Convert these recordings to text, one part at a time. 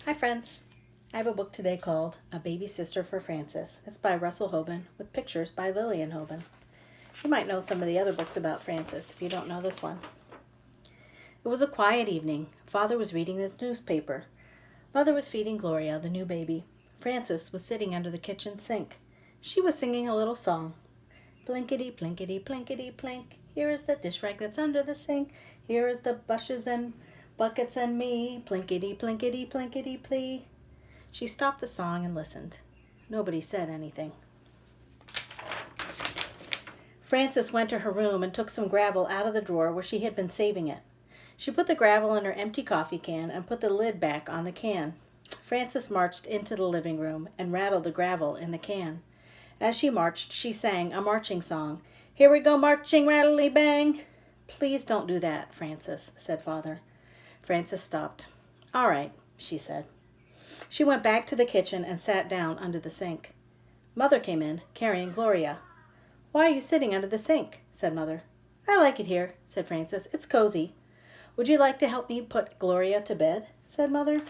Hi friends. I have a book today called A Baby Sister for Frances. It's by Russell Hoban with pictures by Lillian Hoban. You might know some of the other books about Frances if you don't know this one. It was a quiet evening. Father was reading the newspaper. Mother was feeding Gloria, the new baby. Frances was sitting under the kitchen sink. She was singing a little song. Blinkety, plinkety, plinkety, plink. Here is the dish rag that's under the sink. Here is the bushes and buckets and me. Plinkety, plinkety, plinkety, plee. She stopped the song and listened. Nobody said anything. Frances went to her room and took some gravel out of the drawer where she had been saving it. She put the gravel in her empty coffee can and put the lid back on the can. Frances marched into the living room and rattled the gravel in the can. As she marched, she sang a marching song. Here we go marching, rattly bang. Please don't do that, Frances, said Father. Frances stopped. All right, she said. She went back to the kitchen and sat down under the sink. Mother came in, carrying Gloria. Why are you sitting under the sink? Said Mother. I like it here, said Frances. It's cozy. Would you like to help me put Gloria to bed? Said Mother.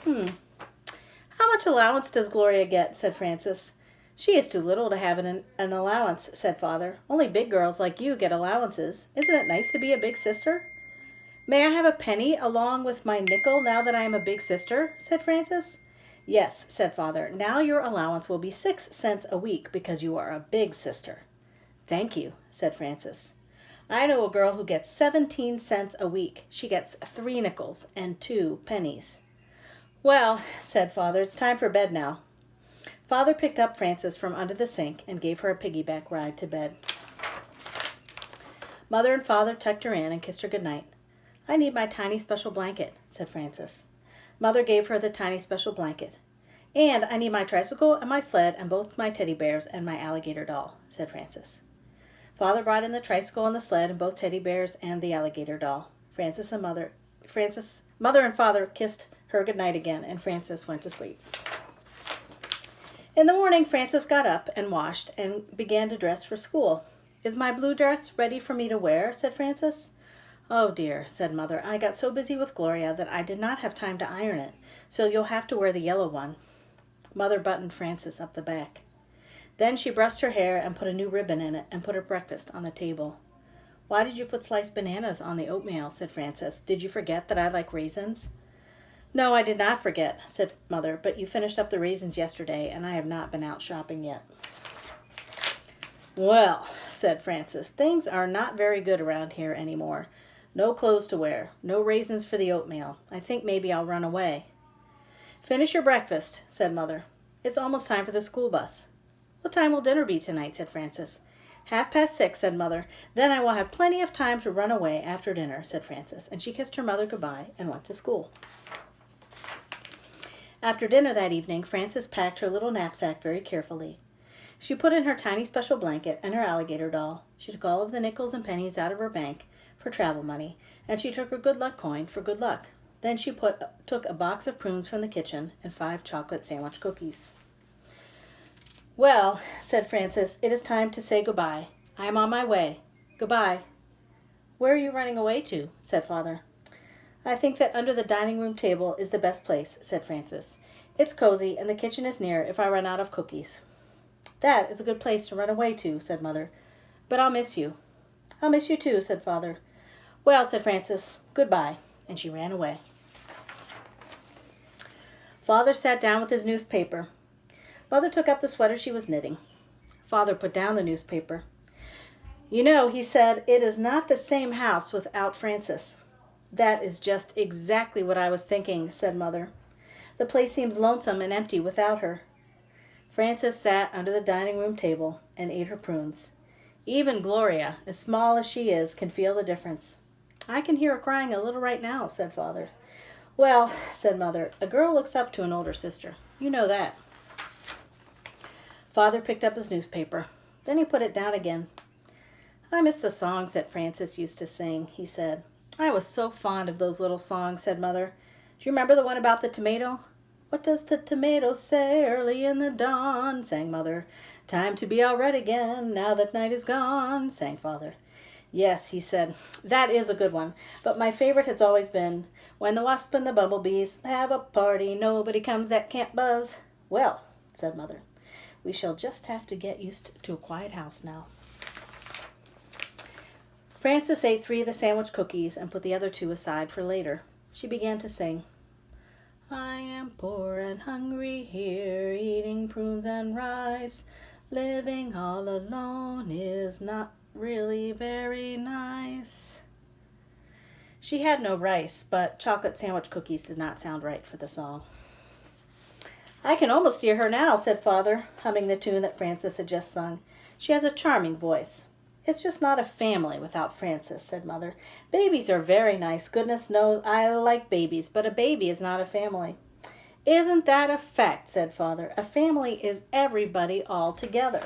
How much allowance does Gloria get? Said Frances. She is too little to have an allowance, said Father. Only big girls like you get allowances. Isn't it nice to be a big sister? May I have a penny along with my nickel now that I am a big sister? Said Frances. Yes, said Father. Now your allowance will be 6 cents a week because you are a big sister. Thank you, said Frances. I know a girl who gets 17 cents a week. She gets 3 nickels and 2 pennies. Well, said Father, it's time for bed now. Father picked up Frances from under the sink and gave her a piggyback ride to bed. Mother and Father tucked her in and kissed her goodnight. I need my tiny special blanket, said Frances. Mother gave her the tiny special blanket. And I need my tricycle and my sled and both my teddy bears and my alligator doll, said Frances. Father brought in the tricycle and the sled and both teddy bears and the alligator doll. Mother and Father kissed her goodnight again, and Frances went to sleep. In the morning, Frances got up and washed and began to dress for school. Is my blue dress ready for me to wear? Said Frances. Oh dear, said Mother, I got so busy with Gloria that I did not have time to iron it, so you'll have to wear the yellow one. Mother buttoned Frances up the back. Then she brushed her hair and put a new ribbon in it and put her breakfast on the table. Why did you put sliced bananas on the oatmeal? Said Frances. Did you forget that I like raisins? No, I did not forget, said Mother, but you finished up the raisins yesterday, and I have not been out shopping yet. Well, said Frances, things are not very good around here anymore. No clothes to wear, no raisins for the oatmeal. I think maybe I'll run away. Finish your breakfast, said Mother. It's almost time for the school bus. What time will dinner be tonight? Said Frances. 6:30, said Mother. Then I will have plenty of time to run away after dinner, said Frances, and she kissed her mother goodbye and went to school. After dinner that evening, Frances packed her little knapsack very carefully. She put in her tiny special blanket and her alligator doll. She took all of the nickels and pennies out of her bank for travel money, and she took her good luck coin for good luck. Then she took a box of prunes from the kitchen and 5 chocolate sandwich cookies. Well, said Frances, it is time to say goodbye. I am on my way. Goodbye. Where are you running away to? Said Father. I think that under the dining room table is the best place, said Frances. It's cozy, and the kitchen is near if I run out of cookies. That is a good place to run away to, said Mother. But I'll miss you. I'll miss you too, said Father. Well, said Frances, goodbye, and she ran away. Father sat down with his newspaper. Mother took up the sweater she was knitting. Father put down the newspaper. You know, he said, it is not the same house without Frances. That is just exactly what I was thinking, said Mother. The place seems lonesome and empty without her. Frances sat under the dining room table and ate her prunes. Even Gloria, as small as she is, can feel the difference. I can hear her crying a little right now, said Father. Well, said Mother, a girl looks up to an older sister. You know that. Father picked up his newspaper. Then he put it down again. I miss the songs that Frances used to sing, he said. I was so fond of those little songs, said Mother. Do you remember the one about the tomato? What does the tomato say early in the dawn? Sang Mother. Time to be all right again, now that night is gone, sang Father. Yes, he said, that is a good one, but my favorite has always been, when the wasp and the bumblebees have a party, nobody comes that can't buzz. Well, said Mother, we shall just have to get used to a quiet house now. Frances ate 3 of the sandwich cookies and put the other 2 aside for later. She began to sing. I am poor and hungry here, eating prunes and rice. Living all alone is not really very nice. She had no rice, but chocolate sandwich cookies did not sound right for the song. I can almost hear her now, said Father, humming the tune that Frances had just sung. She has a charming voice. It's just not a family without Frances, said Mother. Babies are very nice. Goodness knows I like babies, but a baby is not a family. Isn't that a fact, said Father. A family is everybody all together.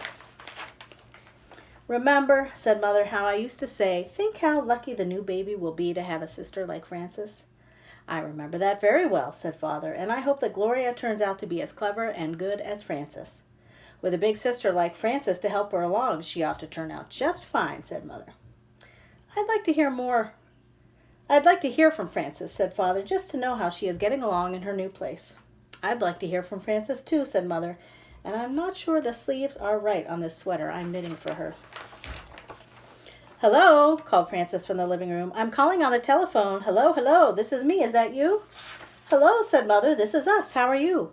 Remember, said Mother, how I used to say, think how lucky the new baby will be to have a sister like Frances. I remember that very well, said Father, and I hope that Gloria turns out to be as clever and good as Frances. With a big sister like Frances to help her along, she ought to turn out just fine, said Mother. I'd like to hear from Frances, said Father, just to know how she is getting along in her new place. I'd like to hear from Frances, too, said Mother, and I'm not sure the sleeves are right on this sweater I'm knitting for her. Hello, called Frances from the living room. I'm calling on the telephone. Hello, hello, this is me. Is that you? Hello, said Mother. This is us. How are you?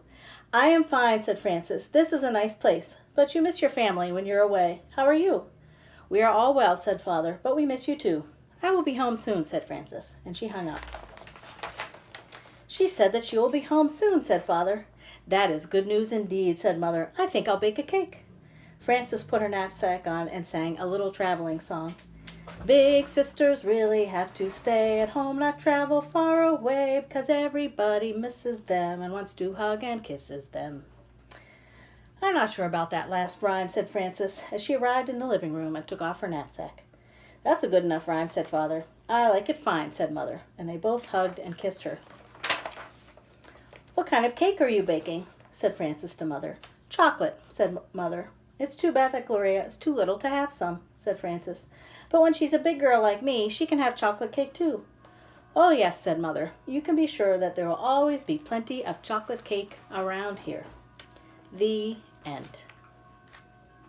I am fine, said Frances. This is a nice place, but you miss your family when you're away. How are you? We are all well, said Father, but we miss you too. I will be home soon, said Frances, and she hung up. She said that she will be home soon, said Father. That is good news indeed, said Mother. I think I'll bake a cake. Frances put her knapsack on and sang a little traveling song. Big sisters really have to stay at home, not travel far away, because everybody misses them and wants to hug and kisses them. I'm not sure about that last rhyme, said Frances, as she arrived in the living room and took off her knapsack. That's a good enough rhyme, said Father. I like it fine, said Mother, and they both hugged and kissed her. What kind of cake are you baking? Said Frances to Mother. Chocolate, said Mother. It's too bad that Gloria is too little to have some, said Frances. But when she's a big girl like me, she can have chocolate cake too. Oh yes, said Mother. You can be sure that there will always be plenty of chocolate cake around here. The end.